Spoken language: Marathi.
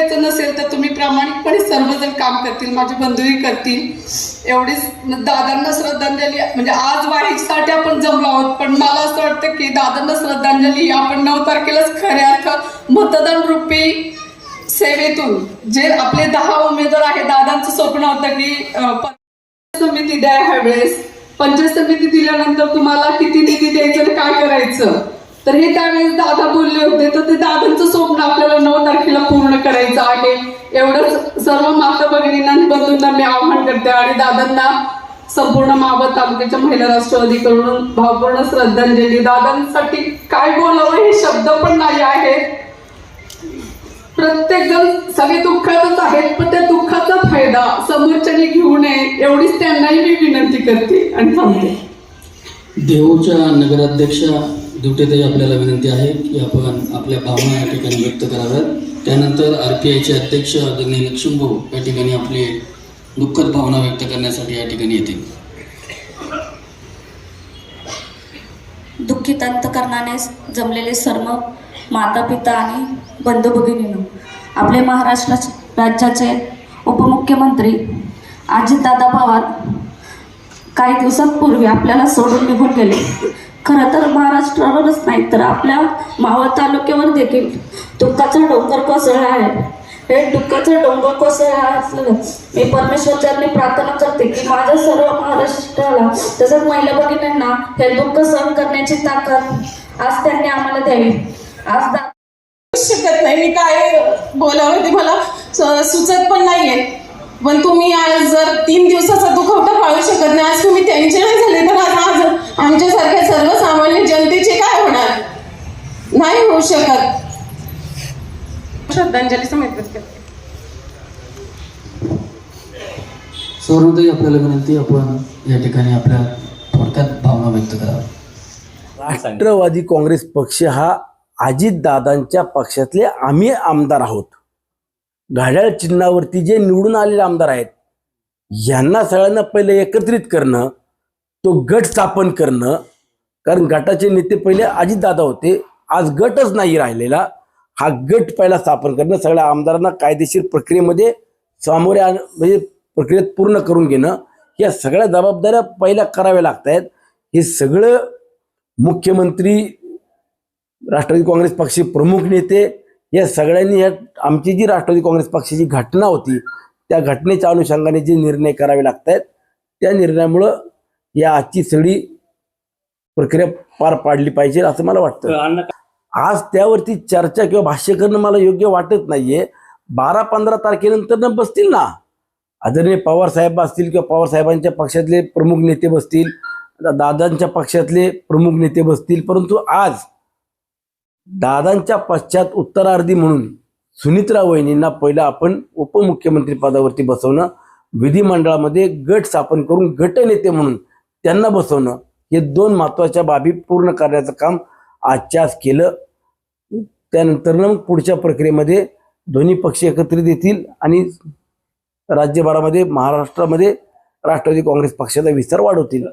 करायचं नसेल तर तुम्ही प्रामाणिकपणे सर्वजण काम करतील, माझे बंधूही करतील. एवढीच दादांना श्रद्धांजली, म्हणजे आज वारीसाठी आपण जमलो आहोत, पण मला असं वाटतं की दादांना श्रद्धांजली आपण 9 तारखेलाच खऱ्या अर्थ मतदान रूपी सेवेतून जे आपले 10 उमेदवार आहेत. दादांचं स्वप्न होतं की पंचायत समिती द्या, ह्यावेळेस पंचायत समिती दिल्यानंतर तुम्हाला किती निधी द्यायचं आणि काय करायचं, तर हे त्यावेळेस दादा बोलले होते. तर ते दादांचं स्वप्न आपल्याला 9 तारखेला पूर्ण करायचं आहे. एवढंच सर्व माता भगिनींना आणि बंधूंना मी आवाहन करते आणि दादांना संपूर्ण मावळ तालुक्याच्या महिला राष्ट्रवादीकडून भावपूर्ण श्रद्धांजली. दादांसाठी काय बोलावं हे शब्द पण नाही आहेत. प्रत्येक जण सगळे दुःखातच आहेत, पण त्या दुःखाचा फायदा समोरच्याने घेऊ नये एवढीच त्यांनाही मी विनंती करते आणि थांबते. देहूच्या नगराध्यक्षा दुटेताई आपल्याला विनंती आहे की आपण आपल्या भावना या ठिकाणी व्यक्त कराव्यात. त्यानंतर RPIचे अध्यक्ष आदरणीय लक्ष्मणभाऊ या ठिकाणी आपली दुःखद भावना व्यक्त करण्यासाठी या ठिकाणी येतील. दुःखित अंतकरणाने जमलेले सर्व माता पिता आणि बंधू भगिनींनो, आपले महाराष्ट्र राज्याचे उपमुख्यमंत्री अजितदादा पवार काही दिवसांपूर्वी आपल्याला सोडून निघून गेले. खरं तर महाराष्ट्रावरच नाही तर आपल्या मावळ तालुक्यावर देखील दुःखाचा डोंगर कोसळला आहे. हे दुःखाचं डोंगर कोसळला असलेलं मी परमेश्वराने प्रार्थना करते की माझ्या सर्व महाराष्ट्राला तसंच महिला भगिनींना हे दुःख सहन करण्याची ताकद आज त्यांनी आम्हाला द्यावी. आज शकत नाही मी काय बोलावं ते मला सुचत पण नाहीये. पण तुम्ही आज जर 3 दिवसाचा दुखवटा पाळू शकत नाही, आज तुम्ही त्यांचे नाही झाले तर आज आमच्यासारख्या सर्वसामान्य जनतेचे काय होणार, नाही होऊ शकत. श्रद्धांजली समर्पित करते. सौरभताई आपल्याला विनंती, आपण या ठिकाणी आपल्या थोडक्यात भावना व्यक्त कराव्या. राष्ट्रवादी काँग्रेस पक्ष हा अजितदादांच्या पक्षातले आम्ही आमदार आहोत. घड्याळ चिन्हावरती जे निवडून आलेले आमदार आहेत यांना सगळ्यांना पहिले एकत्रित करणं, तो गट स्थापन करणं. कारण गटाचे नेते पहिले अजितदादा होते, आज गटच नाही राहिलेला. हा गट पहिला स्थापन करणं, सगळ्या आमदारांना कायदेशीर प्रक्रियेमध्ये सामोरे म्हणजे प्रक्रियेत पूर्ण करून घेणं, या सगळ्या जबाबदाऱ्या पहिल्या कराव्या लागत आहेत. हे सगळं मुख्यमंत्री, राष्ट्रवादी काँग्रेस पक्षी प्रमुख नेते या सगळ्यांनी आमची जी राष्ट्रवादी काँग्रेस पक्षाची घटना होती त्या घटनेच्या अनुषंगाने जे निर्णय करावे लागत आहेत त्या निर्णयामुळं या आजची सगळी प्रक्रिया पार पाडली पाहिजे असं मला वाटतं. आज त्यावरती चर्चा किंवा भाष्य करणं मला योग्य वाटत नाहीये. 12-15 तारखेनंतर बसतील ना आदरणीय पवार साहेब असतील किंवा पवार साहेबांच्या पक्षातले प्रमुख नेते बसतील, दादांच्या पक्षातले प्रमुख नेते बसतील. परंतु आज दादांच्या पश्चात उत्तरार्धी म्हणून सुनित्रा वहिनींना पहिला आपण उपमुख्यमंत्री पदावरती बसवणं, विधिमंडळामध्ये गट स्थापन करून गटनेते म्हणून त्यांना बसवणं, हे 2 महत्त्वाच्या बाबी पूर्ण करण्याचं काम आजच्या आज केलं. त्यानंतर मग पुढच्या प्रक्रियेमध्ये दोन्ही पक्ष एकत्रित येतील आणि राज्यभरामध्ये महाराष्ट्रामध्ये राष्ट्रवादी काँग्रेस पक्षाचा विस्तार वाढवतील.